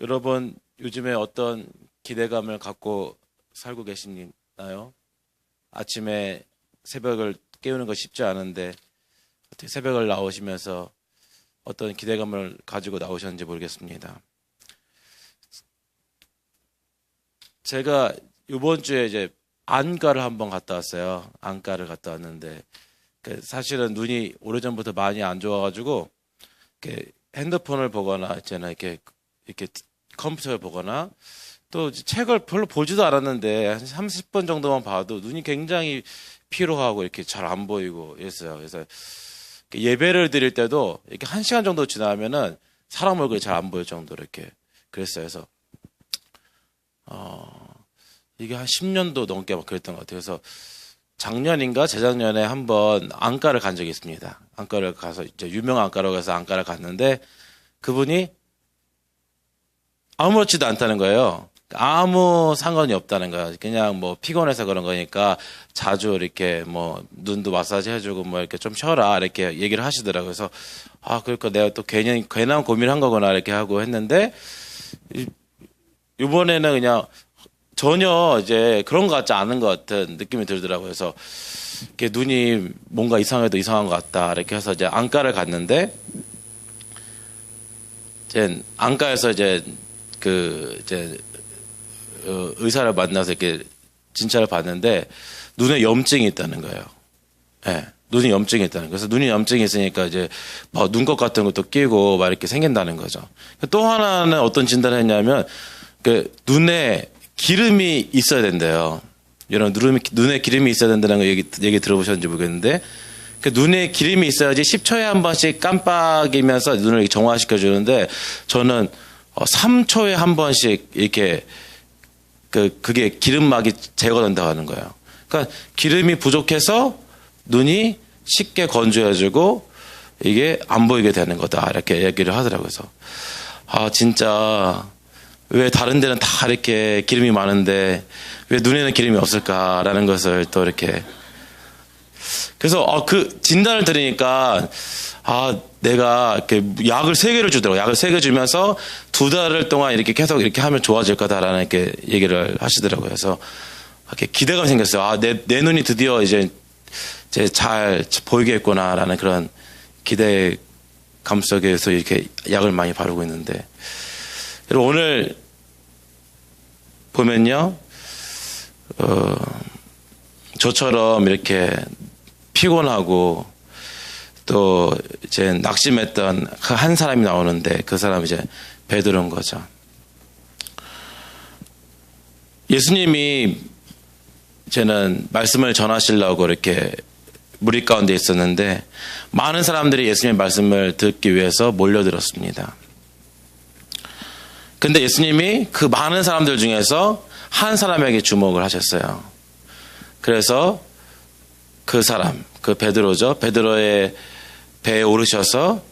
여러분, 요즘에 어떤 기대감을 갖고 살고 계시나요? 아침에 새벽을 깨우는 거 쉽지 않은데 어떻게 새벽을 나오시면서 어떤 기대감을 가지고 나오셨는지 모르겠습니다. 제가 이번 주에 이제 안과를 한번 갔다 왔어요. 안과를 갔다 왔는데 사실은 눈이 오래전부터 많이 안 좋아가지고 이렇게 핸드폰을 보거나 있잖아요. 이렇게 컴퓨터를 보거나 또 책을 별로 보지도 않았는데 한 30분 정도만 봐도 눈이 굉장히 피로하고 이렇게 잘 안 보이고 이랬어요. 그래서 예배를 드릴 때도 이렇게 1시간 정도 지나면은 사람 얼굴이 잘 안 보일 정도로 이렇게 그랬어요. 그래서 이게 한 10년도 넘게 막 그랬던 것 같아요. 그래서 작년인가 재작년에 한번 안과를 간 적이 있습니다. 안과를 가서 이제 유명한 안과라고 해서 안과를 갔는데 그분이 아무렇지도 않다는 거예요. 아무 상관이 없다는 거야. 그냥 뭐 피곤해서 그런 거니까 자주 이렇게 뭐 눈도 마사지 해주고 뭐 이렇게 좀 쉬어라 이렇게 얘기를 하시더라고요. 그래서 그러니까 내가 또 괜한 고민을 한 거구나 이렇게 하고 했는데 이번에는 그냥 전혀 이제 그런 것 같지 않은 것 같은 느낌이 들더라고요. 그래서 이렇게 눈이 뭔가 이상해도 이상한 것 같다 이렇게 해서 이제 안과를 갔는데 이제 안과에서 이제 의사를 만나서 이렇게 진찰을 받는데 눈에 염증이 있다는 거예요. 네, 눈이 염증이 있다는 거예요. 그래서 눈이 염증이 있으니까 이제 뭐 눈곱 같은 것도 끼고 막 이렇게 생긴다는 거죠. 또 하나는 어떤 진단을 했냐면 눈에 기름이 있어야 된대요. 여러분 눈에 기름이 있어야 된다는 거 얘기 들어보셨는지 모르겠는데 눈에 기름이 있어야지 10초에 한 번씩 깜빡이면서 눈을 정화시켜 주는데 저는 3초에 한 번씩 이렇게 그게 기름막이 제거된다고 하는 거예요. 그러니까 기름이 부족해서 눈이 쉽게 건조해지고 이게 안 보이게 되는 거다 이렇게 얘기를 하더라고요. 그래서 진짜 왜 다른 데는 다 이렇게 기름이 많은데 왜 눈에는 기름이 없을까라는 것을 또 이렇게 그래서 그 진단을 들으니까 내가 이렇게 약을 3개를 주더라고요. 약을 3개 주면서 2달을 동안 이렇게 계속 이렇게 하면 좋아질 거다라는 이렇게 얘기를 하시더라고요. 그래서 이렇게 기대감이 생겼어요. 내 눈이 드디어 이제 잘 보이겠구나라는 그런 기대감 속에서 이렇게 약을 많이 바르고 있는데 여러분 오늘 보면요, 저처럼 이렇게 피곤하고 또 이제 낙심했던 그 한 사람이 나오는데 그 사람이 이제 베드로인 거죠. 예수님이 저는 말씀을 전하시려고 이렇게 무리 가운데 있었는데 많은 사람들이 예수님의 말씀을 듣기 위해서 몰려들었습니다. 근데 예수님이 그 많은 사람들 중에서 한 사람에게 주목을 하셨어요. 그래서 그 사람, 그 베드로죠. 베드로의 배에 오르셔서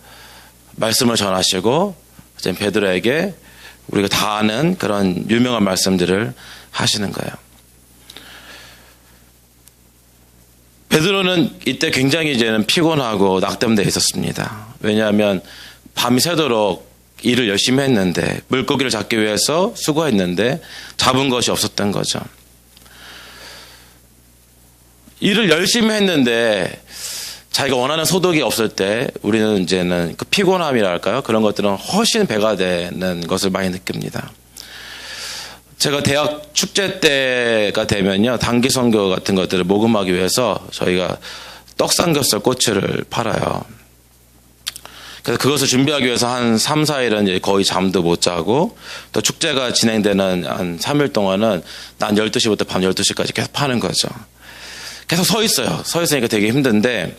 말씀을 전하시고 이제 베드로에게 우리가 다 아는 그런 유명한 말씀들을 하시는 거예요. 베드로는 이때 굉장히 이제는 피곤하고 낙담되어 있었습니다. 왜냐하면 밤이 새도록 일을 열심히 했는데 물고기를 잡기 위해서 수고했는데 잡은 것이 없었던 거죠. 일을 열심히 했는데 자기가 원하는 소득이 없을 때 우리는 이제는 그 피곤함이랄까요? 그런 것들은 훨씬 배가 되는 것을 많이 느낍니다. 제가 대학 축제 때가 되면요, 단기 선교 같은 것들을 모금하기 위해서 저희가 떡삼겹살 꼬치를 팔아요. 그래서 그것을 준비하기 위해서 한 3, 4일은 거의 잠도 못 자고 또 축제가 진행되는 한 3일 동안은 난 12시부터 밤 12시까지 계속 파는 거죠. 계속 서 있어요. 서 있으니까 되게 힘든데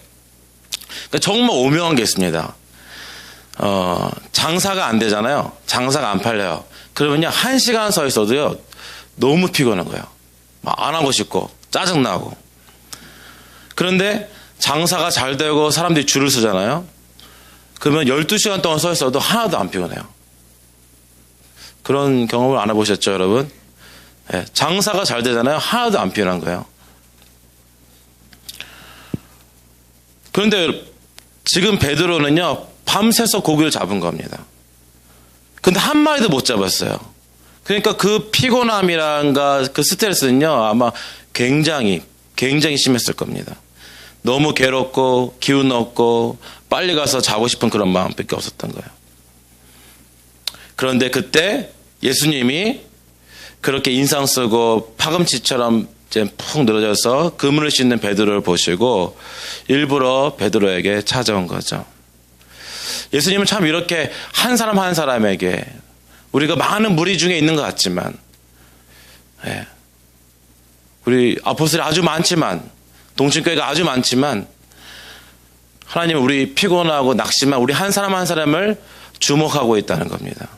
정말 오묘한 게 있습니다. 장사가 안 되잖아요. 장사가 안 팔려요. 그러면요 1시간 서 있어도요 너무 피곤한 거예요. 막 안 하고 싶고 짜증나고. 그런데 장사가 잘 되고 사람들이 줄을 서잖아요. 그러면 12시간 동안 서 있어도 하나도 안 피곤해요. 그런 경험을 안 해보셨죠, 여러분? 네, 장사가 잘 되잖아요. 하나도 안 피곤한 거예요. 그런데 지금 베드로는요 밤새서 고기를 잡은 겁니다. 근데 한 마리도 못 잡았어요. 그러니까 그 피곤함이란가 그 스트레스는요, 아마 굉장히 심했을 겁니다. 너무 괴롭고 기운 없고 빨리 가서 자고 싶은 그런 마음밖에 없었던 거예요. 그런데 그때 예수님이 그렇게 인상 쓰고 파금치처럼 이제 푹 늘어져서 그물을 씻는 베드로를 보시고 일부러 베드로에게 찾아온 거죠. 예수님은 참 이렇게 한 사람 한 사람에게 우리가 많은 무리 중에 있는 것 같지만, 예, 우리 아포스톨이 아주 많지만, 동친교회가 아주 많지만, 하나님은 우리 피곤하고 낙심한 우리 한 사람 한 사람을 주목하고 있다는 겁니다.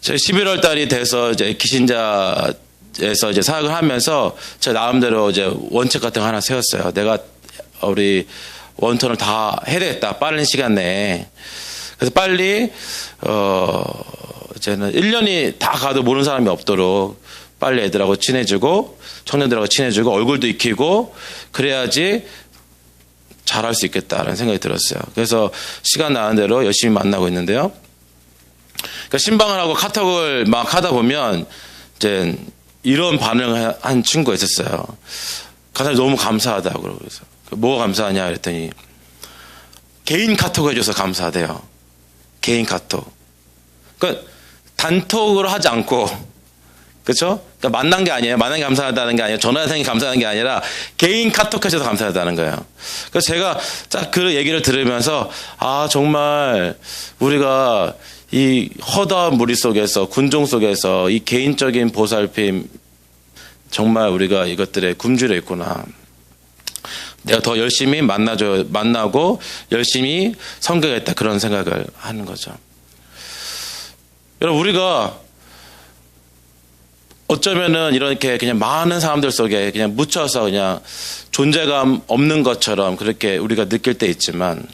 제 11월 달이 돼서 이제 기신자에서 이제 사역을 하면서 제 나름대로 이제 원칙 같은 거 하나 세웠어요. 내가 우리 원턴을 다 해야 되겠다. 빠른 시간 내에. 그래서 빨리, 이제는 1년이 다 가도 모르는 사람이 없도록 빨리 애들하고 친해지고, 청년들하고 친해지고, 얼굴도 익히고, 그래야지 잘할 수 있겠다라는 생각이 들었어요. 그래서 시간 나는 대로 열심히 만나고 있는데요. 그러니까 신방을 하고 카톡을 막 하다 보면, 이제 이런 반응을 한 친구가 있었어요. 가사님 너무 감사하다고 그래서. 뭐가 감사하냐 그랬더니, 개인 카톡 해줘서 감사하대요. 개인 카톡. 그러니까 단톡으로 하지 않고, 그렇죠? 그러니까 만난 게 아니에요. 만난 게 감사하다는 게 아니에요. 전화해서 감사하는 게 아니라 개인 카톡 해줘서 감사하다는 거예요. 그래서 제가 딱 그 얘기를 들으면서 아 정말 우리가 이 허다한 무리 속에서 군종 속에서 이 개인적인 보살핌 정말 우리가 이것들에 굶주려 있구나. 내가 더 열심히 만나고 열심히 섬겨야겠다 그런 생각을 하는 거죠. 여러분 우리가 어쩌면은 이렇게 그냥 많은 사람들 속에 그냥 묻혀서 그냥 존재감 없는 것처럼 그렇게 우리가 느낄 때 있지만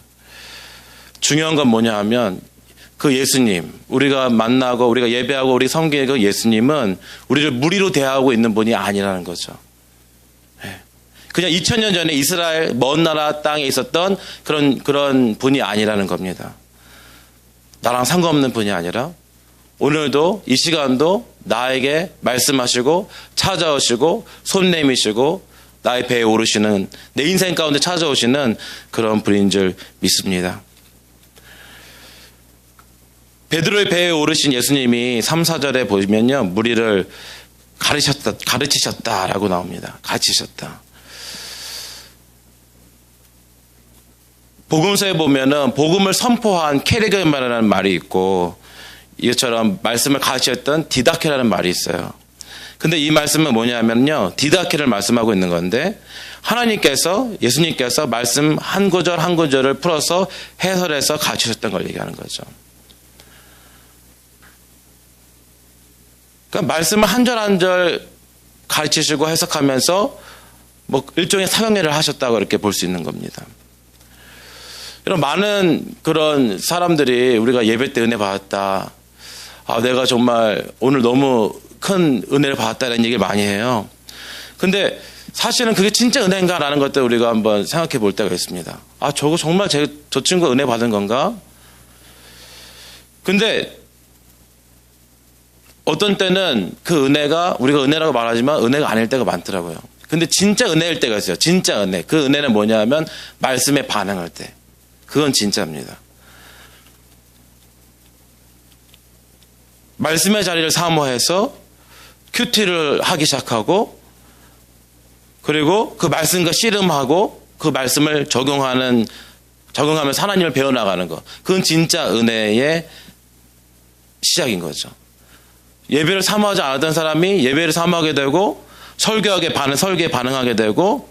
중요한 건 뭐냐 하면 그 예수님, 우리가 만나고 우리가 예배하고 우리 섬기는 그 예수님은 우리를 무리로 대하고 있는 분이 아니라는 거죠. 그냥 2000년 전에 이스라엘 먼 나라 땅에 있었던 그런 분이 아니라는 겁니다. 나랑 상관없는 분이 아니라 오늘도 이 시간도 나에게 말씀하시고 찾아오시고 손 내미시고 나의 배에 오르시는 내 인생 가운데 찾아오시는 그런 분인 줄 믿습니다. 베드로의 배에 오르신 예수님이 3, 4절에 보시면요. 무리를 가르치셨다라고 나옵니다. 가르치셨다. 복음서에 보면은 복음을 선포한 케르게마라는 말이 있고 이것처럼 말씀을 가르쳤던 디다케라는 말이 있어요. 근데 이 말씀은 뭐냐면요. 디다케를 말씀하고 있는 건데 하나님께서 예수님께서 말씀 한 구절 한 구절을 풀어서 해설해서 가르치셨던 걸 얘기하는 거죠. 그러니까 말씀을 한 절 한 절 가르치시고 해석하면서 뭐 일종의 사명례를 하셨다고 이렇게 볼 수 있는 겁니다. 이런 많은 그런 사람들이 우리가 예배 때 은혜 받았다. 아, 내가 정말 오늘 너무 큰 은혜를 받았다는 얘기를 많이 해요. 근데 사실은 그게 진짜 은혜인가라는 것들 우리가 한번 생각해 볼 때가 있습니다. 아, 저거 정말 저 친구가 은혜 받은 건가? 근데 어떤 때는 그 은혜가 우리가 은혜라고 말하지만 은혜가 아닐 때가 많더라고요. 근데 진짜 은혜일 때가 있어요. 진짜 은혜. 그 은혜는 뭐냐 하면 말씀에 반응할 때. 그건 진짜입니다. 말씀의 자리를 사모해서 큐티를 하기 시작하고 그리고 그 말씀과 씨름하고 그 말씀을 적용하면서 하나님을 배워나가는 것. 그건 진짜 은혜의 시작인 거죠. 예배를 사모하지 않았던 사람이 예배를 사모하게 되고 설교에 반응하게 되고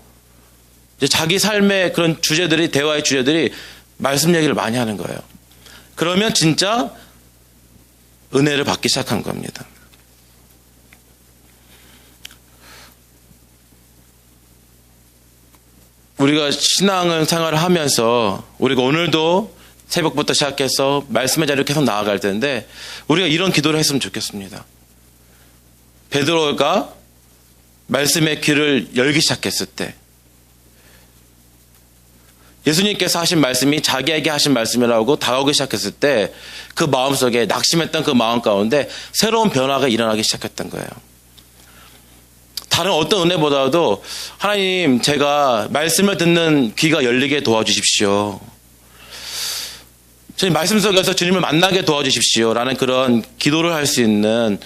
이제 자기 삶의 그런 주제들이 대화의 주제들이 말씀 얘기를 많이 하는 거예요. 그러면 진짜 은혜를 받기 시작한 겁니다. 우리가 신앙을 생활을 하면서 우리가 오늘도 새벽부터 시작해서 말씀의 자리로 계속 나아갈 텐데 우리가 이런 기도를 했으면 좋겠습니다. 베드로가 말씀의 귀를 열기 시작했을 때 예수님께서 하신 말씀이 자기에게 하신 말씀이라고 다가오기 시작했을 때 그 마음속에 낙심했던 그 마음 가운데 새로운 변화가 일어나기 시작했던 거예요. 다른 어떤 은혜보다도 하나님, 제가 말씀을 듣는 귀가 열리게 도와주십시오. 주님 말씀 속에서 주님을 만나게 도와주십시오. 라는 그런 기도를 할 수 있는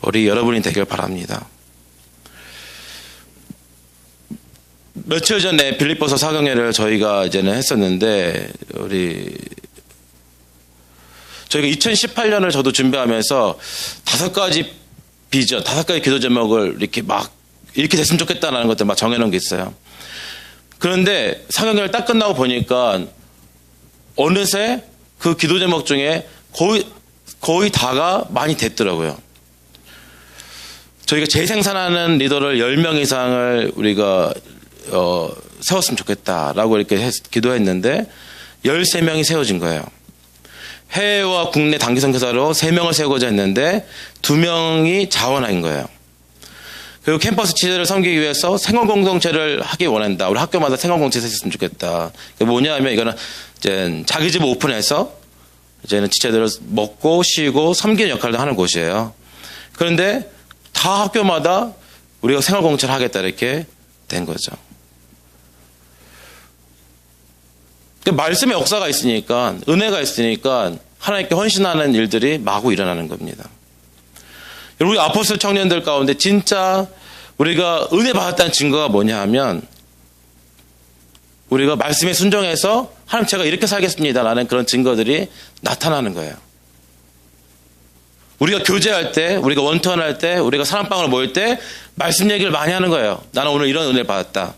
우리 여러분이 되길 바랍니다. 며칠 전에 빌립보서 사경회를 저희가 이제는 했었는데, 저희가 2018년을 저도 준비하면서 5가지 비전, 5가지 기도 제목을 이렇게 됐으면 좋겠다라는 것들 막 정해놓은 게 있어요. 그런데 사경회를 딱 끝나고 보니까 어느새 그 기도 제목 중에 거의 다가 많이 됐더라고요. 저희가 재생산하는 리더를 10명 이상을 우리가 세웠으면 좋겠다라고 이렇게 기도했는데 13명이 세워진 거예요. 해외와 국내 단기 선교사로 3명을 세우고자 했는데 2명이 자원한 거예요. 그리고 캠퍼스 지체를 섬기기 위해서 생활 공동체를 하기 원한다. 우리 학교마다 생활 공동체 했으면 좋겠다. 그게 뭐냐면 이거는 이제 자기 집 오픈해서 이제는 지체들을 먹고 쉬고 섬기는 역할을 하는 곳이에요. 그런데 다 학교마다 우리가 생활 공동체를 하겠다 이렇게 된 거죠. 말씀의 역사가 있으니까, 은혜가 있으니까 하나님께 헌신하는 일들이 마구 일어나는 겁니다. 우리 아포스톨 청년들 가운데 진짜 우리가 은혜 받았다는 증거가 뭐냐 하면 우리가 말씀에 순종해서 하나님 제가 이렇게 살겠습니다 라는 그런 증거들이 나타나는 거예요. 우리가 교제할 때, 우리가 원투원할 때, 우리가 사랑방으로 모일 때 말씀 얘기를 많이 하는 거예요. 나는 오늘 이런 은혜를 받았다.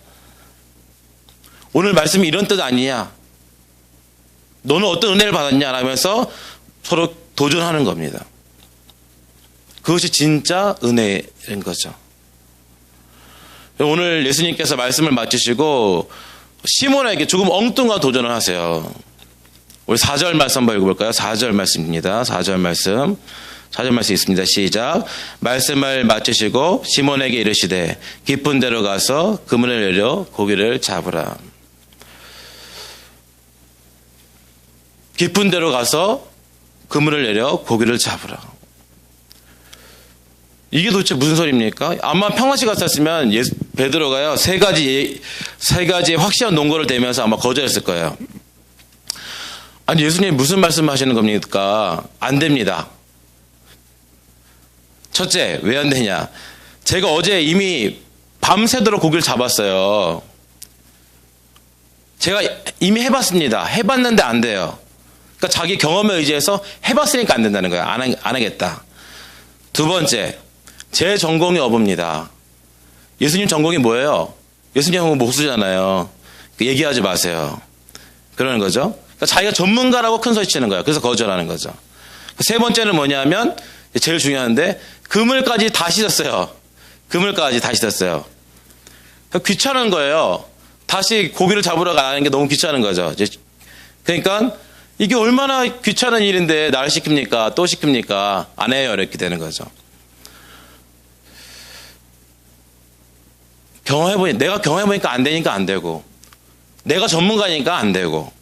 오늘 말씀이 이런 뜻 아니냐. 너는 어떤 은혜를 받았냐 라면서 서로 도전하는 겁니다. 그것이 진짜 은혜인 거죠. 오늘 예수님께서 말씀을 마치시고 시몬에게 조금 엉뚱한 도전을 하세요. 우리 4절 말씀 한번 읽어볼까요? 4절 말씀입니다. 4절 말씀 있습니다. 시작. 말씀을 마치시고 시몬에게 이르시되 깊은 데로 가서 그물을 내려 고기를 잡으라. 깊은 데로 가서 그물을 내려 고기를 잡으라. 이게 도대체 무슨 소리입니까? 아마 평안시 같았으면 베드로가요 세 가지의 확실한 논거를 대면서 아마 거절했을 거예요. 아니 예수님 무슨 말씀하시는 겁니까? 안 됩니다. 첫째, 왜 안 되냐? 제가 어제 이미 밤새도록 고기를 잡았어요. 제가 이미 해봤습니다. 해봤는데 안 돼요. 그러니까 자기 경험에 의지해서 해봤으니까 안 된다는 거예요. 안 하겠다. 두 번째, 제 전공이 어부입니다. 예수님 전공이 뭐예요? 예수님 전공은 목수잖아요. 얘기하지 마세요. 그러는 거죠. 그러니까 자기가 전문가라고 큰 소리 치는 거예요. 그래서 거절하는 거죠. 세 번째는 뭐냐면 제일 중요한데 그물까지 다 씻었어요. 그물까지 다 씻었어요. 그러니까 귀찮은 거예요. 다시 고기를 잡으러 가는 게 너무 귀찮은 거죠. 그러니까 이게 얼마나 귀찮은 일인데 나를 시킵니까? 또 시킵니까? 안 해요. 이렇게 되는 거죠. 내가 경험해보니까 안 되니까 안 되고, 내가 전문가니까 안 되고,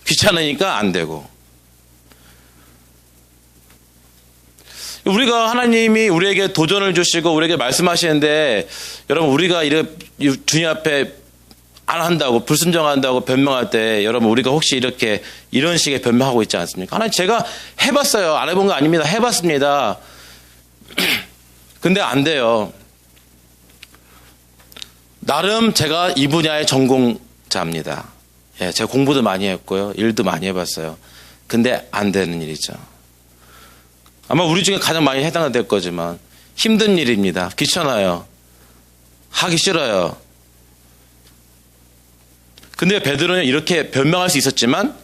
귀찮으니까 안 되고. 우리가 하나님이 우리에게 도전을 주시고 우리에게 말씀하시는데 여러분 우리가 주님 앞에 안 한다고 불순종한다고 변명할 때 여러분 우리가 혹시 이런 식의 변명하고 있지 않습니까? 하나님 제가 해봤어요. 안 해본 거 아닙니다. 해봤습니다. 근데 안 돼요. 나름 제가 이 분야의 전공자입니다. 예, 제가 공부도 많이 했고요. 일도 많이 해봤어요. 근데 안 되는 일이죠. 아마 우리 중에 가장 많이 해당될 거지만 힘든 일입니다. 귀찮아요. 하기 싫어요. 근데 베드로는 이렇게 변명할 수 있었지만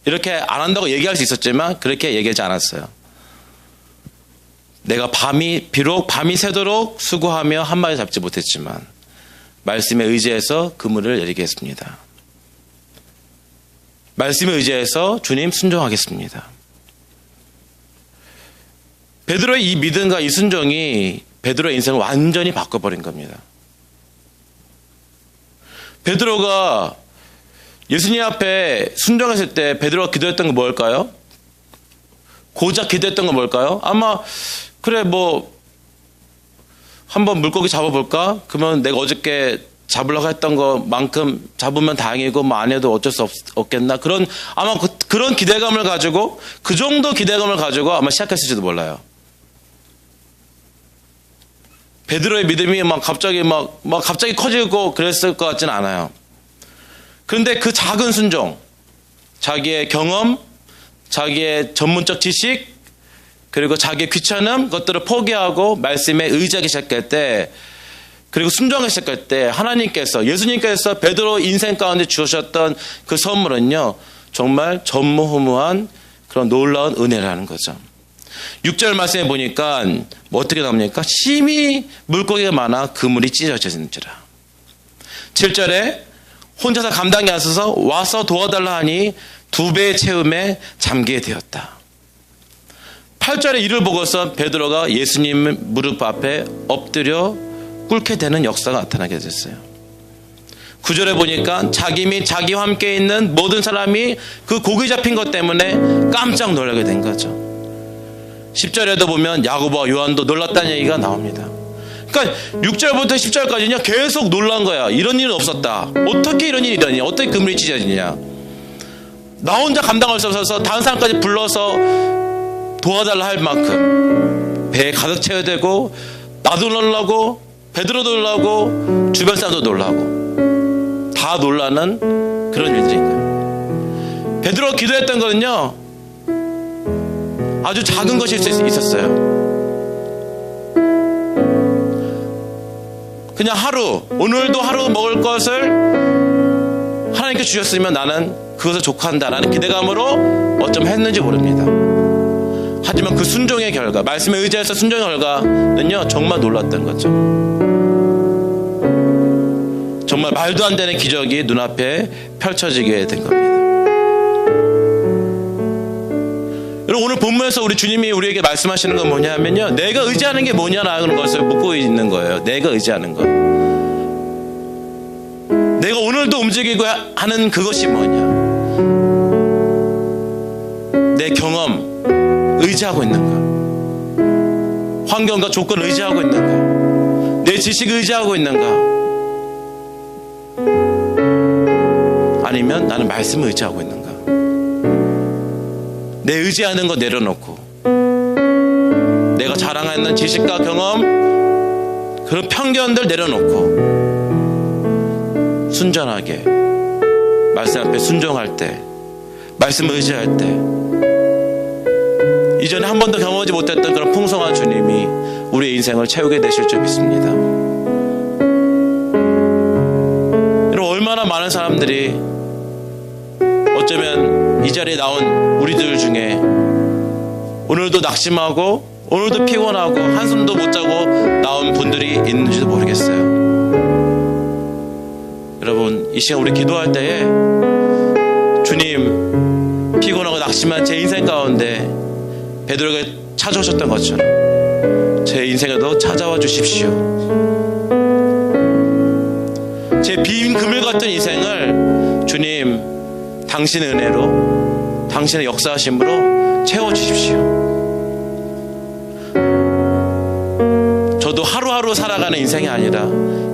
이렇게 안 한다고 얘기할 수 있었지만 그렇게 얘기하지 않았어요. 내가 비록 밤이 새도록 수고하며 한 마리 잡지 못했지만 말씀에 의지해서 그물을 내리게 했습니다. 말씀에 의지해서 주님 순종하겠습니다. 베드로의 이 믿음과 이 순종이 베드로의 인생을 완전히 바꿔버린 겁니다. 베드로가 예수님 앞에 순종했을 때 베드로가 기도했던 건 뭘까요? 고작 기도했던 건 뭘까요? 아마 그래 뭐 한번 물고기 잡아볼까? 그러면 내가 어저께 잡으려고 했던 것만큼 잡으면 다행이고 뭐 안 해도 어쩔 수 없겠나? 아마 그런 기대감을 가지고 그 정도 기대감을 가지고 아마 시작했을지도 몰라요. 베드로의 믿음이 갑자기 커지고 그랬을 것 같지는 않아요. 그런데 그 작은 순종, 자기의 경험, 자기의 전문적 지식, 그리고 자기의 귀찮음, 그것들을 포기하고 말씀에 의지하기 시작할 때, 그리고 순종하기 시작할 때 하나님께서, 예수님께서 베드로 인생 가운데 주셨던 그 선물은요, 정말 전무후무한 그런 놀라운 은혜라는 거죠. 6절 말씀에 보니까 어떻게 나옵니까? 심히 물고기가 많아 그물이 찢어지는지라. 7절에 혼자서 감당이 안 서서 와서 도와달라 하니 2배의 채움에 잠기게 되었다. 8절에 이를 보고서 베드로가 예수님 무릎 앞에 엎드려 꿇게 되는 역사가 나타나게 됐어요. 9절에 보니까 자기 및 자기와 함께 있는 모든 사람이 그 고기 잡힌 것 때문에 깜짝 놀라게 된 거죠. 10절에도 보면 야고보와 요한도 놀랐다는 얘기가 나옵니다. 그러니까 6절부터 10절까지는요 계속 놀란 거야. 이런 일은 없었다. 어떻게 이런 일이 일어나냐? 어떻게 그물이 찢어지냐? 나 혼자 감당할 수 없어서 다른 사람까지 불러서 도와달라 할 만큼 배에 가득 채워야 되고, 나도 놀라고 베드로도 놀라고 주변 사람도 놀라고 다 놀라는 그런 일들인 거예요. 베드로가 기도했던 거는요 아주 작은 것일 수 있었어요. 그냥 오늘도 하루 먹을 것을 하나님께 주셨으면 나는 그것을 족한다라는 기대감으로 어쩜 했는지 모릅니다. 하지만 그 순종의 결과, 말씀에 의지해서 순종의 결과는요 정말 놀랐던 거죠. 정말 말도 안 되는 기적이 눈앞에 펼쳐지게 된 겁니다. 여러분, 오늘 본문에서 우리 주님이 우리에게 말씀하시는 건 뭐냐면요, 내가 의지하는 게 뭐냐라는 것을 묻고 있는 거예요. 내가 의지하는 것, 내가 오늘도 움직이고 하는 그것이 뭐냐. 내 경험 의지하고 있는가? 환경과 조건을 의지하고 있는가? 내 지식을 의지하고 있는가? 아니면 나는 말씀을 의지하고 있는가? 내 의지하는 거 내려놓고 내가 자랑하는 지식과 경험, 그런 편견들 내려놓고 순전하게 말씀 앞에 순종할 때, 말씀을 의지할 때 이전에 한 번도 경험하지 못했던 그런 풍성한 주님이 우리의 인생을 채우게 되실 줄 믿습니다. 여러분, 얼마나 많은 사람들이 어쩌면 이 자리에 나온 우리들 중에 오늘도 낙심하고 오늘도 피곤하고 한숨도 못 자고 나온 분들이 있는지도 모르겠어요. 여러분, 이 시간 우리 기도할 때에 주님, 피곤하고 낙심한 제 인생 가운데 베드로가 찾아오셨던 것처럼 제 인생에도 찾아와 주십시오. 제 빈 그물 같은 인생을 주님, 당신의 은혜로, 당신의 역사하심으로 채워주십시오. 저도 하루하루 살아가는 인생이 아니라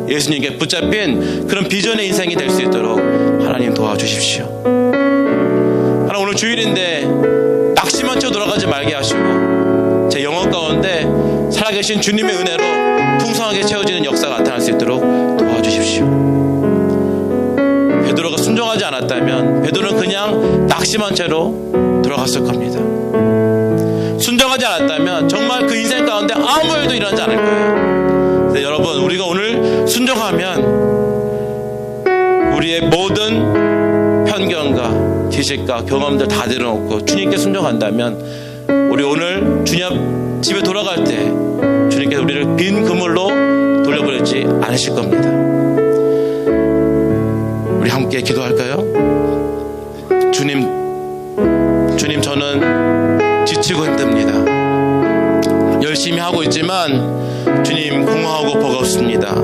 예수님께 붙잡힌 그런 비전의 인생이 될 수 있도록 하나님 도와주십시오. 하나님, 오늘 주일인데 낙심한 채 돌아가지 말게 하시고 제 영혼 가운데 살아계신 주님의 은혜로 풍성하게 채워지는 역사가 나타날 수 있도록 도와주십시오. 베드로가 순종하지 않았다면 베드로는 그냥 낙심한 채로 돌아갔을 겁니다. 순종하지 않았다면 정말 그 인생 가운데 아무 일도 일어나지 않을 거예요. 근데 여러분, 우리가 오늘 순종하면 우리의 모든 편견과 지식과 경험들 다 내려놓고 주님께 순종한다면 우리 오늘 주님 집에 돌아갈 때 주님께서 우리를 빈 그물로 돌려보내지 않으실 겁니다. 우리 함께 기도할까요? 주님, 저는 지치고 힘듭니다. 열심히 하고 있지만 주님, 공허하고 버겁습니다.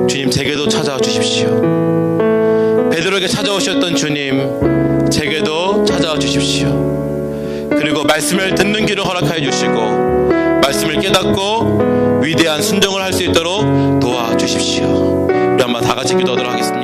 주님, 제게도 찾아와 주십시오. 베드로에게 찾아오셨던 주님, 제게도 찾아와 주십시오. 그리고 말씀을 듣는 귀를 허락하여 주시고 말씀을 깨닫고 위대한 순종을 할 수 있도록 도와주십시오. 우리 한번 다 같이 기도하도록 하겠습니다.